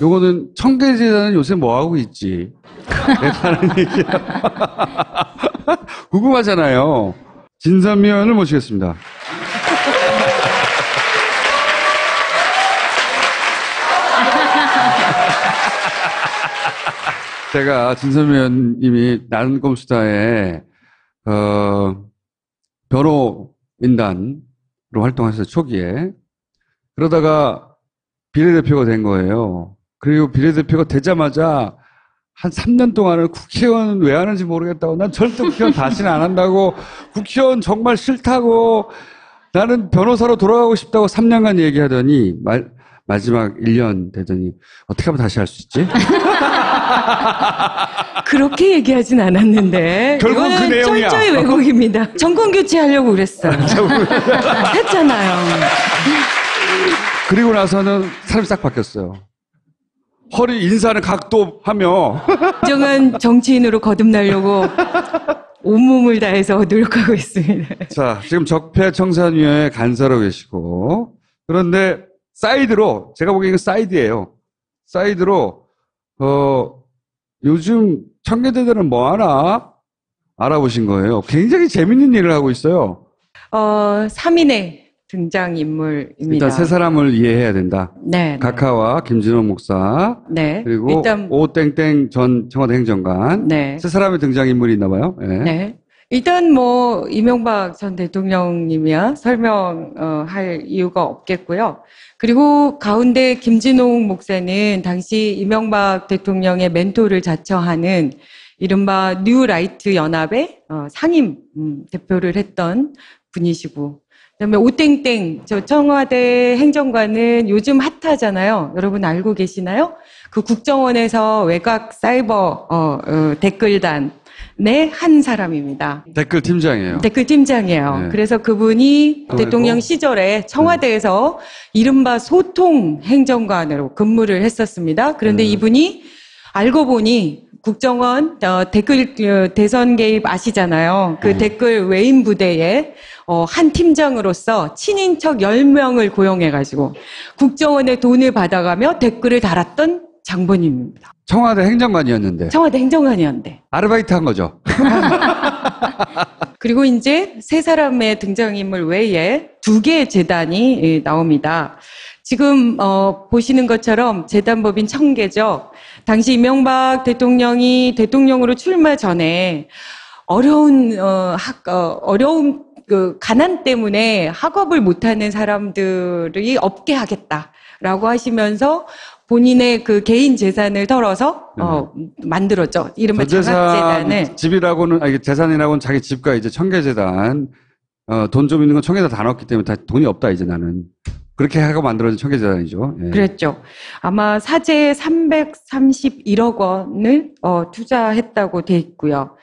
요거는 청계재단은 요새 뭐 하고 있지? 하는 얘기야. 궁금하잖아요. 진선미 의원을 모시겠습니다. 제가 진선미 의원님이 나는 꼼수다에 변호인단으로 활동하셨어요, 초기에. 그러다가 비례대표가 된 거예요. 그리고 비례대표가 되자마자 한 3년 동안은 국회의원 왜 하는지 모르겠다고, 난 절대 국회의원 다시는 안 한다고, 국회의원 정말 싫다고, 나는 변호사로 돌아가고 싶다고 3년간 얘기하더니 마지막 1년 되더니 어떻게 하면 다시 할 수 있지? 그렇게 얘기하진 않았는데 결국 그 이거는 내용이야. 철저히 왜곡입니다. 정권 교체하려고 그랬어요. 했잖아요. 그리고 나서는 사람이 싹 바뀌었어요. 허리 인사는 각도하며 정한 정치인으로 거듭나려고 온몸을 다해서 노력하고 있습니다. 자, 지금 적폐청산위원회 간사로 계시고, 그런데 사이드로, 제가 보기에는 사이드예요. 사이드로 요즘 청계재단은 뭐 하나 알아보신 거예요. 굉장히 재밌는 일을 하고 있어요. 3인의 등장인물입니다. 일단 세 사람을 이해해야 된다. 네. 각하와 김진원 목사, 네. 그리고 일단 오땡땡 전 청와대 행정관, 네. 세 사람의 등장인물이 있나 봐요. 네. 네. 일단 뭐 이명박 전 대통령님이야 설명할 이유가 없겠고요. 그리고 가운데 김진홍 목사는 당시 이명박 대통령의 멘토를 자처하는 이른바 뉴라이트 연합의 상임 대표를 했던 분이시고, 그다음에 오땡땡 저 청와대 행정관은 요즘 핫하잖아요. 여러분 알고 계시나요? 그 국정원에서 외곽 사이버 댓글단 네, 한 사람입니다. 댓글 팀장이에요. 댓글 팀장이에요. 네. 그래서 그분이 대통령 시절에 청와대에서 이른바 소통 행정관으로 근무를 했었습니다. 그런데 이분이 알고 보니 국정원 댓글 대선 개입 아시잖아요. 그 댓글 외인 부대에 한 팀장으로서 친인척 10명을 고용해가지고 국정원에 돈을 받아가며 댓글을 달았던 장본인입니다. 청와대 행정관이었는데. 청와대 행정관이었는데. 아르바이트 한 거죠. 그리고 이제 세 사람의 등장인물 외에 2개의 재단이 나옵니다. 지금 보시는 것처럼 재단법인 청계죠. 당시 이명박 대통령이 대통령으로 출마 전에 어려운 그 가난 때문에 학업을 못하는 사람들이 없게 하겠다라고 하시면서 본인의 그 개인 재산을 털어서 만들었죠. 이른바 장학재단을. 집이라고는 재산이라고는 자기 집과 이제 청계재단 돈 좀 있는 건 청계재단 다 넣었기 때문에 다 돈이 없다 이제 나는. 그렇게 하고 만들어진 청계재단이죠. 예. 그랬죠. 아마 사재에 331억 원을 투자했다고 돼 있고요.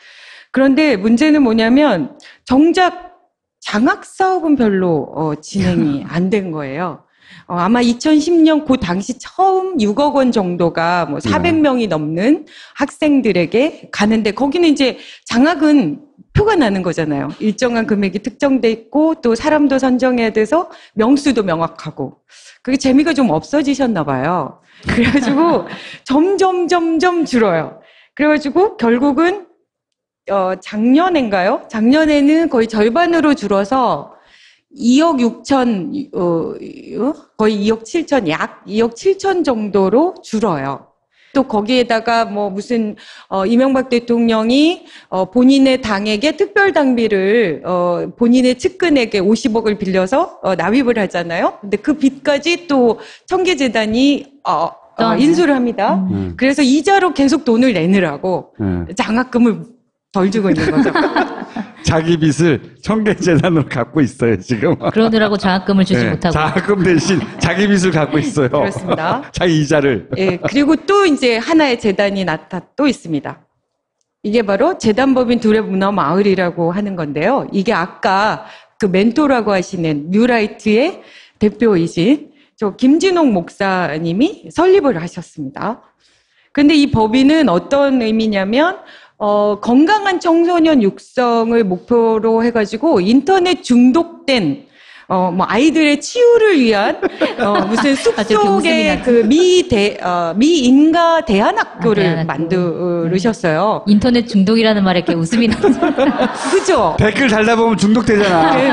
그런데 문제는 뭐냐면 정작 장학 사업은 별로 진행이 안 된 거예요. 아마 2010년 그 당시 처음 6억 원 정도가 뭐 400명이 넘는 학생들에게 가는데, 거기는 이제 장학은 표가 나는 거잖아요. 일정한 금액이 특정돼 있고 또 사람도 선정해야 돼서 명수도 명확하고, 그게 재미가 좀 없어지셨나 봐요. 그래가지고 점점 줄어요. 그래가지고 결국은 작년인가요? 작년에는 거의 절반으로 줄어서 2억 6천, 거의 2억 7천, 약 2억 7천 정도로 줄어요. 또 거기에다가 뭐 무슨, 이명박 대통령이, 본인의 당에게 특별당비를, 본인의 측근에게 50억을 빌려서, 납입을 하잖아요. 근데 그 빚까지 또 청계재단이, 인수를 합니다. 그래서 이자로 계속 돈을 내느라고 장학금을 덜 주고 있는 거죠. 자기 빚을 청계재단으로 갖고 있어요, 지금. 그러느라고 장학금을 주지 못하고. 장학금 대신 자기 빚을 갖고 있어요. 그렇습니다. 자기 이자를. 예, 그리고 또 이제 하나의 재단이 또 있습니다. 이게 바로 재단법인 둘의 문화 마을이라고 하는 건데요. 이게 아까 그 멘토라고 하시는 뉴라이트의 대표이신 저 김진홍 목사님이 설립을 하셨습니다. 근데 이 법인은 어떤 의미냐면 건강한 청소년 육성을 목표로 해가지고 인터넷 중독된 뭐 아이들의 치유를 위한 무슨 숲속의 그 미인가 대안학교를 만드셨어요. 인터넷 중독이라는 말에 이렇게 웃음이 나죠. 그죠? 댓글 달다 보면 중독되잖아. 네.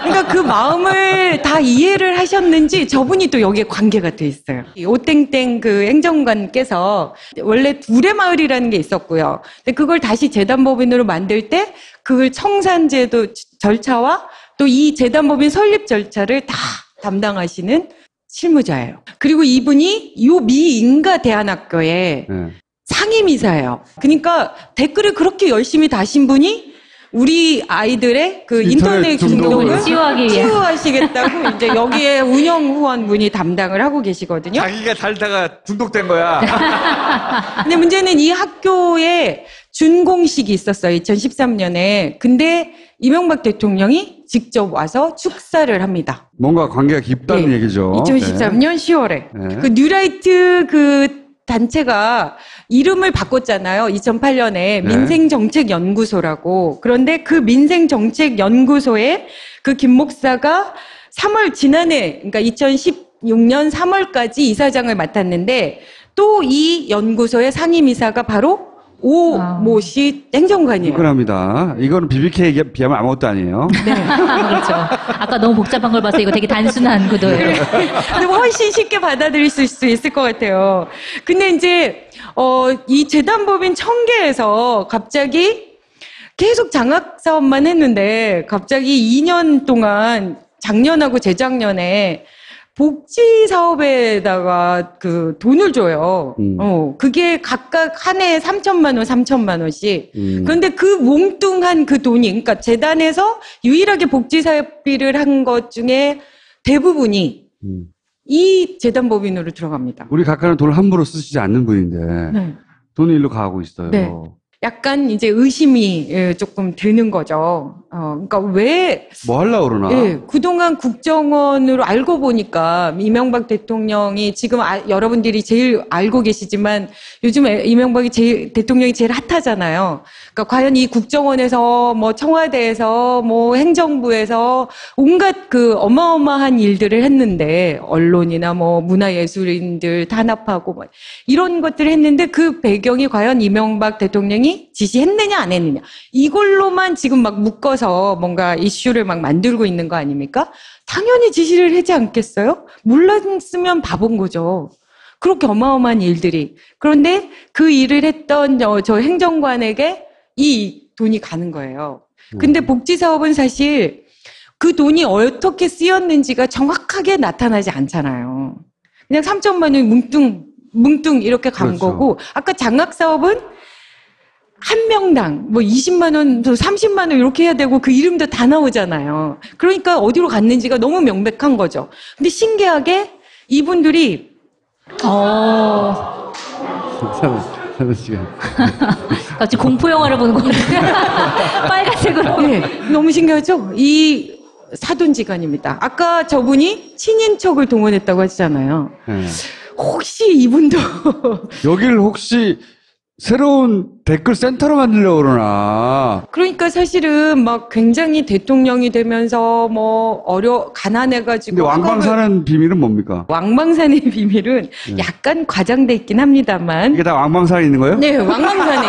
그러니까 그 마음을 다 이해를 하셨는지 저분이 또 여기에 관계가 돼 있어요. 오땡땡 그 행정관께서 원래 두레마을이라는 게 있었고요. 근데 그걸 다시 재단법인으로 만들 때 그걸 청산제도 절차와 또 이 재단법인 설립 절차를 다 담당하시는 실무자예요. 그리고 이분이 요 미인가 대안학교의 상임이사예요. 그러니까 댓글을 그렇게 열심히 다신 분이 우리 아이들의 그 인터넷 중독을 치유하시겠다고 이제 여기에 운영 후원분이 담당을 하고 계시거든요. 자기가 달다가 중독된 거야. 근데 문제는 이 학교에 준공식이 있었어요. 2013년에. 근데 이명박 대통령이 직접 와서 축사를 합니다. 뭔가 관계가 깊다는 얘기죠. 2013년 10월에. 그 뉴라이트 그 단체가 이름을 바꿨잖아요. 2008년에 민생정책연구소라고. 그런데 그 민생정책연구소에 그 김 목사가 3월 지난해, 그러니까 2016년 3월까지 이사장을 맡았는데 또 이 연구소의 상임이사가 바로 오모 씨 행정관이에요. 그럽니다. 이거는 BBK에 비하면 아무것도 아니에요. 네. 그렇죠. 아까 너무 복잡한 걸 봐서 이거 되게 단순한 구도예요. 근데 훨씬 쉽게 받아들일 수 있을 것 같아요. 근데 이제, 이 재단법인 청계에서 갑자기 계속 장학 사업만 했는데 갑자기 2년 동안 작년하고 재작년에 복지 사업에다가 그 돈을 줘요. 그게 각각 한 해에 3천만 원, 3천만 원씩. 그런데 그 몽뚱한 그 돈이, 그러니까 재단에서 유일하게 복지 사업비를 한 것 중에 대부분이 이 재단법인으로 들어갑니다. 우리 각하는 돈을 함부로 쓰시지 않는 분인데 돈이 일로 가고 있어요. 네. 약간 이제 의심이 조금 드는 거죠. 그러니까 왜. 뭐 하려고 그러나? 예, 그동안 국정원으로 알고 보니까 이명박 대통령이 지금 여러분들이 제일 알고 계시지만 요즘 이명박이 대통령이 제일 핫하잖아요. 그러니까 과연 이 국정원에서 뭐 청와대에서 뭐 행정부에서 온갖 그 어마어마한 일들을 했는데 언론이나 뭐 문화예술인들 탄압하고 뭐 이런 것들을 했는데 그 배경이 과연 이명박 대통령이 지시했느냐 안 했느냐 이걸로만 지금 막 묶어서 뭔가 이슈를 막 만들고 있는 거 아닙니까? 당연히 지시를 하지 않겠어요? 몰랐으면 바본 거죠. 그렇게 어마어마한 일들이. 그런데 그 일을 했던 저 행정관에게 이 돈이 가는 거예요. 근데 복지사업은 사실 그 돈이 어떻게 쓰였는지가 정확하게 나타나지 않잖아요. 그냥 3천만 원이 뭉뚱 이렇게 간 그렇죠. 거고 아까 장학사업은 한 명당 뭐 20만 원, 30만 원 이렇게 해야 되고 그 이름도 다 나오잖아요. 그러니까 어디로 갔는지가 너무 명백한 거죠. 근데 신기하게 이분들이 사는 시간. 같이 공포 영화를 보는 것 같아요. 빨간색으로. 네, 너무 신기하죠? 이 사돈지간입니다. 아까 저분이 친인척을 동원했다고 하시잖아요. 네. 혹시 이분도 여기를 혹시 새로운 댓글 센터로 만들려고 그러나. 그러니까 사실은 막 굉장히 대통령이 되면서 뭐 가난해가지고. 근데 왕방 사는 비밀은 뭡니까? 왕방산의 비밀은 약간 과장돼 있긴 합니다만. 이게 다 왕방산에 있는 거예요? 네, 왕방산에.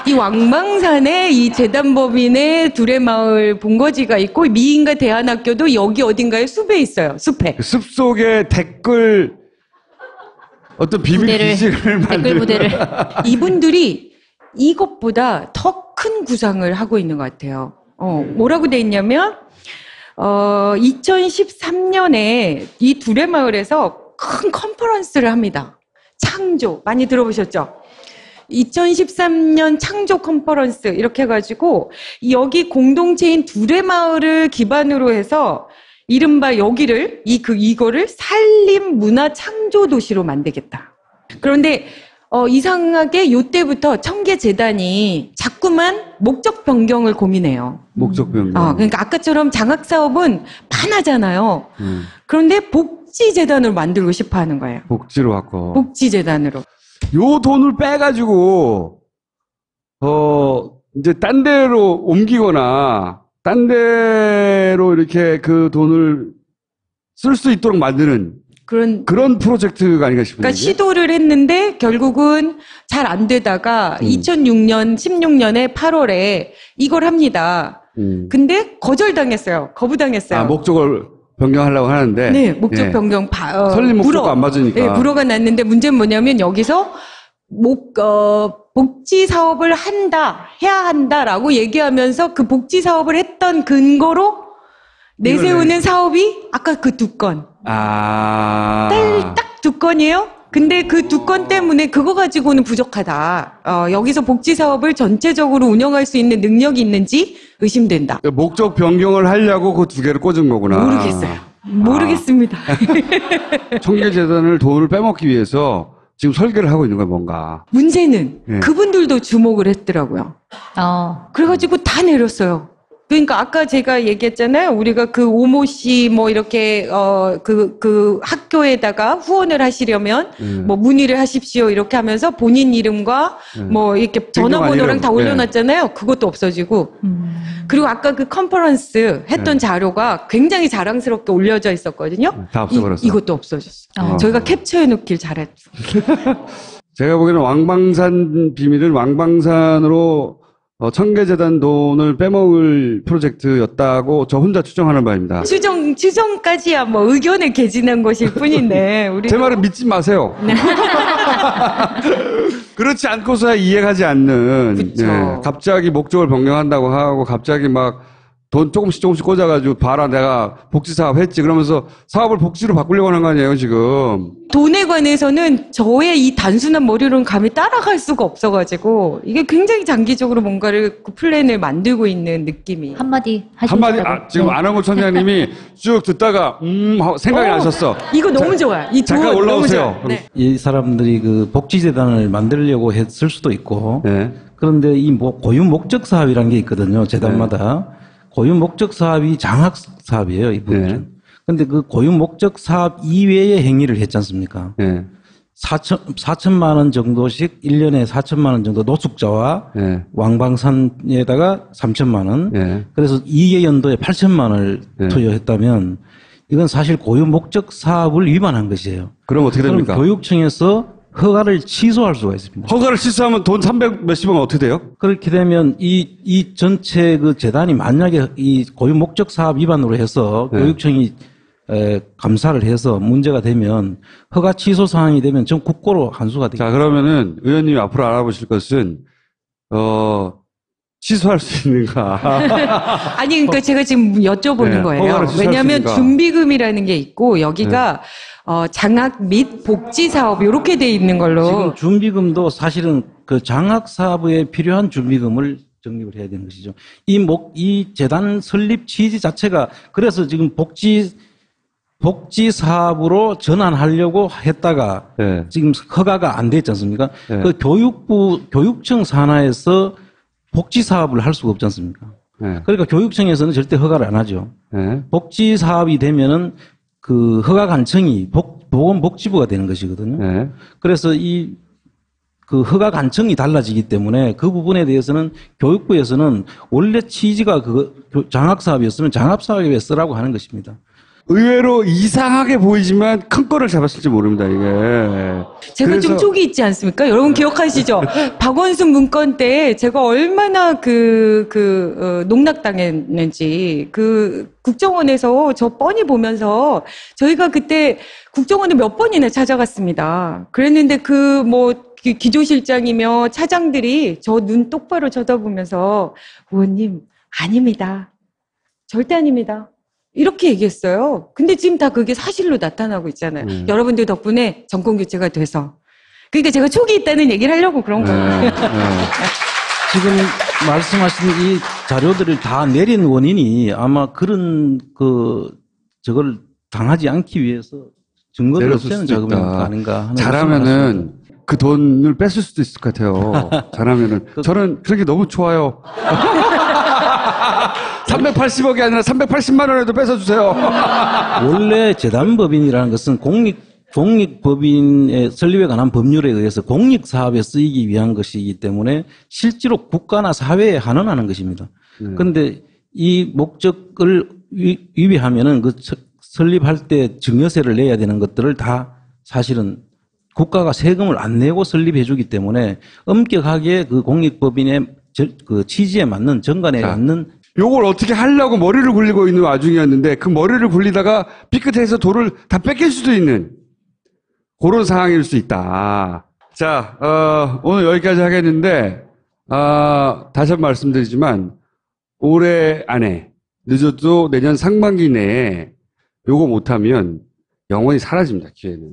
이 왕방산에 이 재단법인의 두레마을 본거지가 있고 미인가 대안학교도 여기 어딘가에 숲에 있어요. 숲에. 그 숲 속에 댓글 어떤 비밀 기지를 만들고 댓글 부대를. 이분들이 이것보다 더 큰 구상을 하고 있는 것 같아요. 뭐라고 돼 있냐면 2013년에 이 두레마을에서 큰 컨퍼런스를 합니다. 창조 많이 들어보셨죠? 2013년 창조 컨퍼런스 이렇게 해가지고 여기 공동체인 두레마을을 기반으로 해서 이른바 여기를 이거를 산림 문화 창조 도시로 만들겠다. 그런데 이상하게 요때부터 청계재단이 자꾸만 목적 변경을 고민해요. 목적 변경. 그러니까 아까처럼 장학 사업은 반하잖아요. 그런데 복지재단으로 만들고 싶어 하는 거예요. 복지로 갖고. 복지재단으로. 요 돈을 빼가지고 이제 딴 데로 옮기거나 딴 데 의회로 이렇게 그 돈을 쓸 수 있도록 만드는 그런 프로젝트가 아닌가 싶은데. 그러니까 시도를 했는데 결국은 잘 안 되다가 2006년, 16년에 8월에 이걸 합니다. 근데 거절당했어요. 거부당했어요. 아, 목적을 변경하려고 하는데. 네, 목적 변경. 설립 목적과 안 맞으니까. 네, 불허가 났는데 문제는 뭐냐면 여기서 복지 사업을 해야 한다라고 얘기하면서 그 복지 사업을 했던 근거로 내세우는 사업이 아까 그 두 건. 딱 두 건이에요? 근데 그 두 건 때문에 그거 가지고는 부족하다. 여기서 복지 사업을 전체적으로 운영할 수 있는 능력이 있는지 의심된다. 목적 변경을 하려고 그 두 개를 꽂은 거구나. 모르겠어요. 모르겠습니다. 청계재단을 돈을 빼먹기 위해서 지금 설계를 하고 있는 거야, 뭔가. 문제는 네. 그분들도 주목을 했더라고요. 그래가지고 다 내렸어요. 그러니까 아까 제가 얘기했잖아요. 우리가 그 오모 씨 뭐 이렇게 그 학교에다가 후원을 하시려면 뭐 문의를 하십시오 이렇게 하면서 본인 이름과 뭐 이렇게 전화번호랑 다 올려놨잖아요. 그것도 없어지고. 그리고 아까 그 컨퍼런스 했던 자료가 굉장히 자랑스럽게 올려져 있었거든요. 다 없어버렸어. 이것도 없어졌어요. 저희가 캡처해 놓길 잘했죠. 제가 보기에는 왕방산 비밀은 왕방산으로 청계재단 돈을 빼먹을 프로젝트였다고 저 혼자 추정하는 바입니다. 추정까지야 뭐 의견을 개진한 것일 뿐인데 우리 제 말은 믿지 마세요. 네. 그렇지 않고서야 이해가지 않는. 그쵸. 갑자기 목적을 변경한다고 하고 갑자기 막 돈 조금씩 꽂아가지고 봐라 내가 복지 사업 했지 그러면서 사업을 복지로 바꾸려고 하는 거 아니에요 지금. 돈에 관해서는 저의 이 단순한 머리로는 감히 따라갈 수가 없어가지고 이게 굉장히 장기적으로 뭔가를 그 플랜을 만들고 있는 느낌이. 한마디 하시겠다고. 지금 네. 안홍구 천장님이 쭉 듣다가 하고 생각이 나셨어. 이거 너무 좋아요. 이 잠깐 조언 너무 올라오세요. 좋아요. 네. 이 사람들이 그 복지재단을 만들려고 했을 수도 있고, 네. 그런데 이 고유 목적 사업이라는 게 있거든요. 재단마다. 고유 목적 사업이 장학 사업이에요, 이 부분은. 네. 근데 그 고유 목적 사업 이외의 행위를 했지 않습니까? 네. 4천만 원 정도씩 1년에 4천만 원 정도 노숙자와 네. 왕방산에다가 3천만 원. 네. 그래서 2개 연도에 8천만 원을 네. 투여했다면 이건 사실 고유 목적 사업을 위반한 것이에요. 그럼 어떻게 그럼 됩니까? 교육청에서 허가를 취소할 수가 있습니다. 허가를 취소하면 돈 300 몇십억 어떻게 돼요? 그렇게 되면 이 전체 그 재단이 만약에 이 고유 목적 사업 위반으로 해서 네. 교육청이 감사를 해서 문제가 되면 허가 취소 사항이 되면 전 국고로 환수가 되죠. 자, 그러면은 의원님이 앞으로 알아보실 것은 취소할 수 있는가? 아니 그러니까 제가 지금 여쭤보는 네, 거예요. 허가를 취소할 왜냐하면 수 있으니까. 준비금이라는 게 있고 여기가 장학 및 복지 사업 이렇게 돼 있는 걸로. 지금 준비금도 사실은 그 장학 사업에 필요한 준비금을 적립을 해야 되는 것이죠. 이 재단 설립 취지 자체가 그래서 지금 복지 사업으로 전환하려고 했다가 네. 지금 허가가 안 됐지 않습니까? 네. 그 교육청 산하에서 복지 사업을 할 수가 없지 않습니까? 네. 그러니까 교육청에서는 절대 허가를 안 하죠. 네. 복지 사업이 되면은 그 허가 관청이 보건복지부가 되는 것이거든요. 네. 그래서 그 허가 관청이 달라지기 때문에 그 부분에 대해서는 교육부에서는 원래 취지가 장학 사업이었으면 장학 사업에 쓰라고 하는 것입니다. 의외로 이상하게 보이지만 큰 거를 잡았을지 모릅니다, 이게. 제가 좀 쪽이 있지 않습니까? 여러분 기억하시죠? 박원순 문건 때 제가 얼마나 농락당했는지 국정원에서 저 뻔히 보면서 저희가 그때 국정원을 몇 번이나 찾아갔습니다. 그랬는데 기조실장이며 차장들이 저 눈 똑바로 쳐다보면서 의원님 아닙니다. 절대 아닙니다. 이렇게 얘기했어요. 근데 지금 다 그게 사실로 나타나고 있잖아요. 여러분들 덕분에 정권 교체가 돼서. 그러니까 제가 촉이 있다는 얘기를 하려고 그런 거예요. 지금 말씀하신 이 자료들을 다 내린 원인이 아마 그런 저걸 당하지 않기 위해서 증거를 없애는 작업이 아닌가 하는. 잘하면은 그 돈을 뺐을 수도 있을 것 같아요. 잘하면은. 저는 그런 게 너무 좋아요. 380억이 아니라 380만 원에도 뺏어주세요. 원래 재단법인이라는 것은 공익법인의 설립에 관한 법률에 의해서 공익사업에 쓰이기 위한 것이기 때문에 실제로 국가나 사회에 환원하는 것입니다. 그런데 이 목적을 위배하면은 설립할 때 증여세를 내야 되는 것들을 다 사실은 국가가 세금을 안 내고 설립해 주기 때문에 엄격하게 그 공익법인의 그 취지에 맞는 정관에 맞는 요걸 어떻게 하려고 머리를 굴리고 있는 와중이었는데 그 머리를 굴리다가 삐끗해서 돌을 다 뺏길 수도 있는 그런 상황일 수 있다. 자, 오늘 여기까지 하겠는데, 다시 한번 말씀드리지만, 올해 안에, 늦어도 내년 상반기 내에 요거 못하면 영원히 사라집니다, 기회는.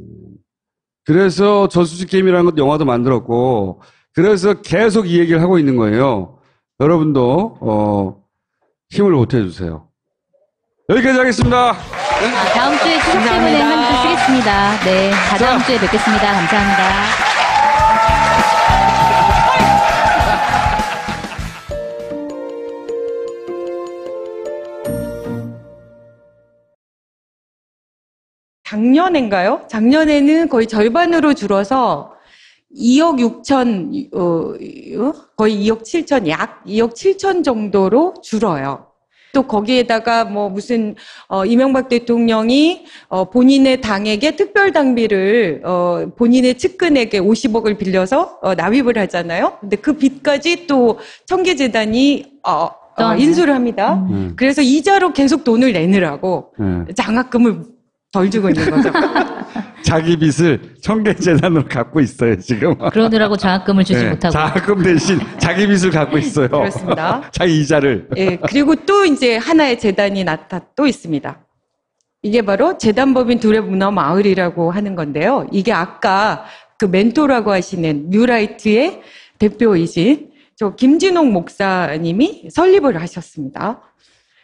그래서 저수지 게임이라는 것도 영화도 만들었고, 그래서 계속 이 얘기를 하고 있는 거예요. 여러분도, 힘을 보태주세요. 여기까지 하겠습니다. 다음 주에 추석 질문에 한 주 쉬겠습니다. 네, 다다음 주에 뵙겠습니다. 감사합니다. 작년인가요? 작년에는 거의 절반으로 줄어서 2억 6천, 거의 2억 7천, 약 2억 7천 정도로 줄어요. 또 거기에다가 뭐 무슨 이명박 대통령이 본인의 당에게 특별 당비를 본인의 측근에게 50억을 빌려서 납입을 하잖아요. 근데 그 빚까지 또 청계재단이 인수를 합니다. 그래서 이자로 계속 돈을 내느라고 장학금을 덜 주고 있는 거죠. 자기 빚을 청계재단으로 갖고 있어요, 지금. 그러느라고 장학금을 주지 못하고. 장학금 대신 자기 빚을 갖고 있어요. 그렇습니다. 자기 이자를. 예, 그리고 또 이제 하나의 재단이 또 있습니다. 이게 바로 재단법인 둘의 문화마을이라고 하는 건데요. 이게 아까 그 멘토라고 하시는 뉴라이트의 대표이신 저 김진홍 목사님이 설립을 하셨습니다.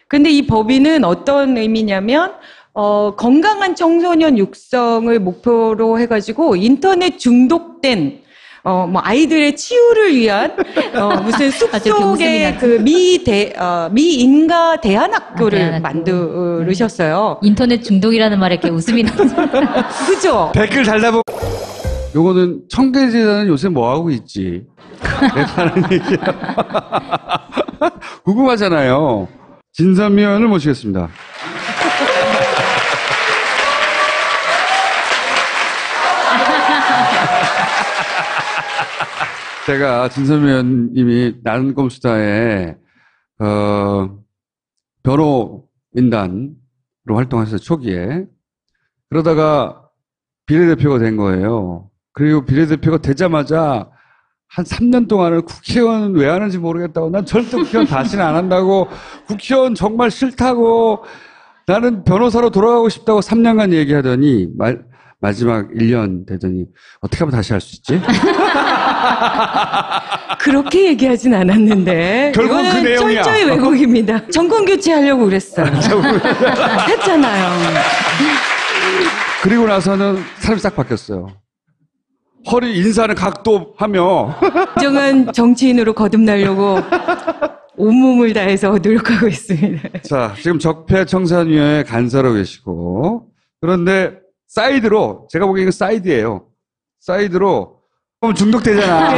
근데 이 법인은 어떤 의미냐면 건강한 청소년 육성을 목표로 해가지고 인터넷 중독된 뭐 아이들의 치유를 위한 무슨 숲속의 그 미인가 대안학교를 만드셨어요. 인터넷 중독이라는 말에 이렇게 웃음이 나죠. 그죠? 댓글 달다 요거는 청계재단은 요새 뭐 하고 있지? 하는 얘기야. 궁금하잖아요. 진선미 의원을 모시겠습니다. 제가 진선미 의원님이 나는 꼼수다에 변호인단으로 활동하셨어요, 초기에. 그러다가 비례대표가 된 거예요. 그리고 비례대표가 되자마자 한 3년 동안을 국회의원 왜 하는지 모르겠다고, 난 절대 국회의원 다시는 안 한다고, 국회의원 정말 싫다고, 나는 변호사로 돌아가고 싶다고 3년간 얘기하더니 마지막 1년 되더니 어떻게 하면 다시 할 수 있지? 그렇게 얘기하진 않았는데 결국은 그 내용이야. 철저히 왜곡입니다. 정권 교체하려고 그랬어요. 했잖아요. 그리고 나서는 사람이 싹 바뀌었어요. 허리 인사는 각도하며 정한 정치인으로 거듭나려고 온몸을 다해서 노력하고 있습니다. 자, 지금 적폐청산위원회 간사로 계시고, 그런데 사이드로, 제가 보기에는 사이드예요. 사이드로 중독되잖아.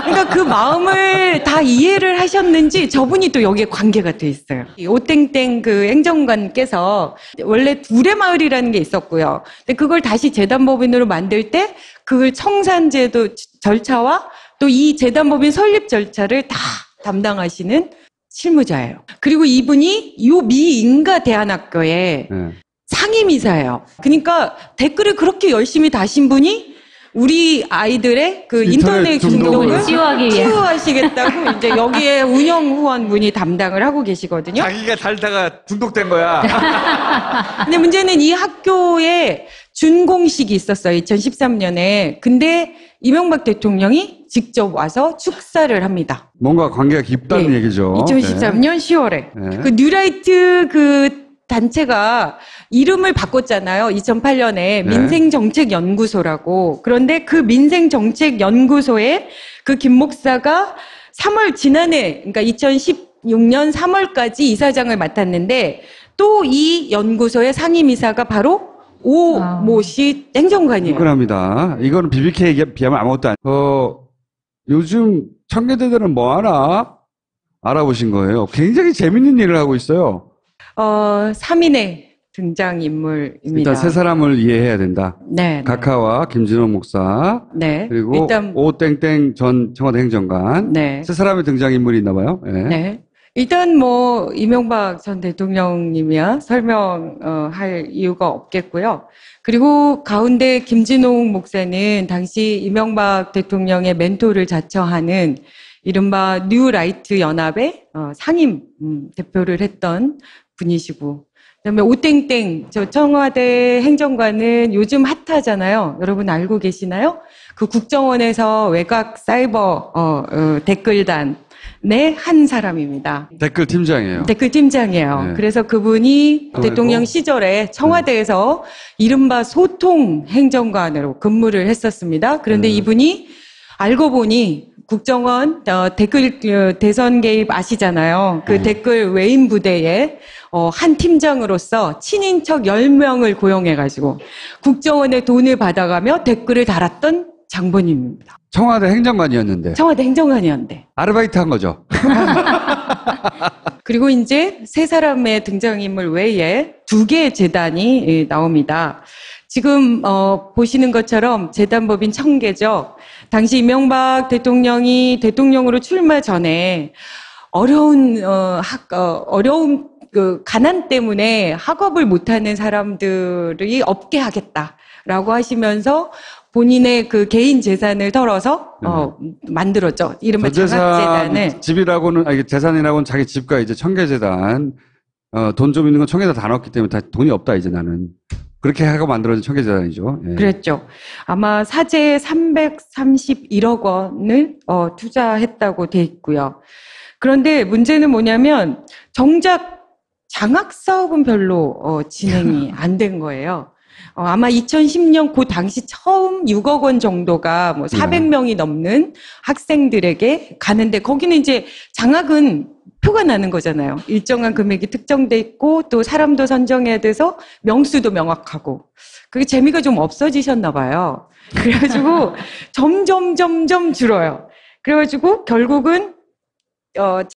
그러니까 그 마음을 다 이해를 하셨는지 저분이 또 여기에 관계가 돼 있어요. 오땡땡 그 행정관께서 원래 둘의 마을이라는 게 있었고요. 근데 그걸 다시 재단법인으로 만들 때 그걸 청산제도 절차와 또 이 재단법인 설립 절차를 다 담당하시는 실무자예요. 그리고 이분이 요 미인가 대안학교에 상임이사예요. 그러니까 댓글을 그렇게 열심히 다신 분이 우리 아이들의 그 인터넷 중독을 치유하시겠다고 이제 여기에 운영 후원분이 담당을 하고 계시거든요. 자기가 달다가 중독된 거야. 근데 문제는 이 학교에 준공식이 있었어요. 2013년에. 근데 이명박 대통령이 직접 와서 축사를 합니다. 뭔가 관계가 깊다는 얘기죠. 2013년 10월에. 그 뉴라이트 그 단체가 이름을 바꿨잖아요. 2008년에 민생정책연구소라고. 그런데 그 민생정책연구소에 그 김 목사가 지난해, 그러니까 2016년 3월까지 이사장을 맡았는데 또 이 연구소의 상임이사가 바로 오모 씨 행정관이에요. 그럽니다. 이거는 BBK에 비하면 아무것도 아니에요. 요즘 청계대들은 뭐 하나 알아보신 거예요. 굉장히 재밌는 일을 하고 있어요. 3인의 등장인물입니다. 일단 세 사람을 이해해야 된다. 네. 각하와 김진호 목사, 네. 그리고 일단, 오땡땡 전 청와대 행정관. 네. 세 사람의 등장인물이 있나 봐요. 네. 네. 일단 뭐 이명박 전 대통령님이야 설명할 이유가 없겠고요. 그리고 가운데 김진홍 목사는 당시 이명박 대통령의 멘토를 자처하는 이른바 뉴라이트 연합의 상임 대표를 했던 분이시고, 그다음에 오땡땡 저 청와대 행정관은 요즘 핫하잖아요. 여러분 알고 계시나요? 그 국정원에서 외곽 사이버 댓글단 네, 한 사람입니다. 댓글 팀장이에요. 댓글 팀장이에요. 네. 그래서 그분이 대통령 시절에 청와대에서 이른바 소통 행정관으로 근무를 했었습니다. 그런데 이분이 알고 보니 국정원 댓글 대선 개입 아시잖아요. 그 댓글 외인 부대에 한 팀장으로서 친인척 10명을 고용해가지고 국정원에 돈을 받아가며 댓글을 달았던 장본인입니다. 청와대 행정관이었는데. 청와대 행정관이었는데. 아르바이트 한 거죠. 그리고 이제 세 사람의 등장인물 외에 2개의 재단이 나옵니다. 지금 보시는 것처럼 재단법인 청계죠. 당시 이명박 대통령이 대통령으로 출마 전에 어려운 그 가난 때문에 학업을 못하는 사람들이 없게 하겠다라고 하시면서 본인의 그 개인 재산을 털어서 만들었죠. 이른바 장학재단을. 집이라고는 아니 재산이라고는 자기 집과 이제 청계재단 돈 좀 있는 건 청계재단 다 넣었기 때문에 다 돈이 없다 이제 나는 그렇게 하고 만들어진 청계재단이죠. 예. 그랬죠. 아마 사재에 331억 원을 투자했다고 돼 있고요. 그런데 문제는 뭐냐면 정작 장학 사업은 별로 진행이 안 된 거예요. 아마 2010년 그 당시 처음 6억 원 정도가 뭐 400명이 넘는 학생들에게 가는데 거기는 이제 장학은 표가 나는 거잖아요. 일정한 금액이 특정돼 있고 또 사람도 선정해야 돼서 명수도 명확하고 그게 재미가 좀 없어지셨나 봐요. 그래가지고 점점 줄어요. 그래가지고 결국은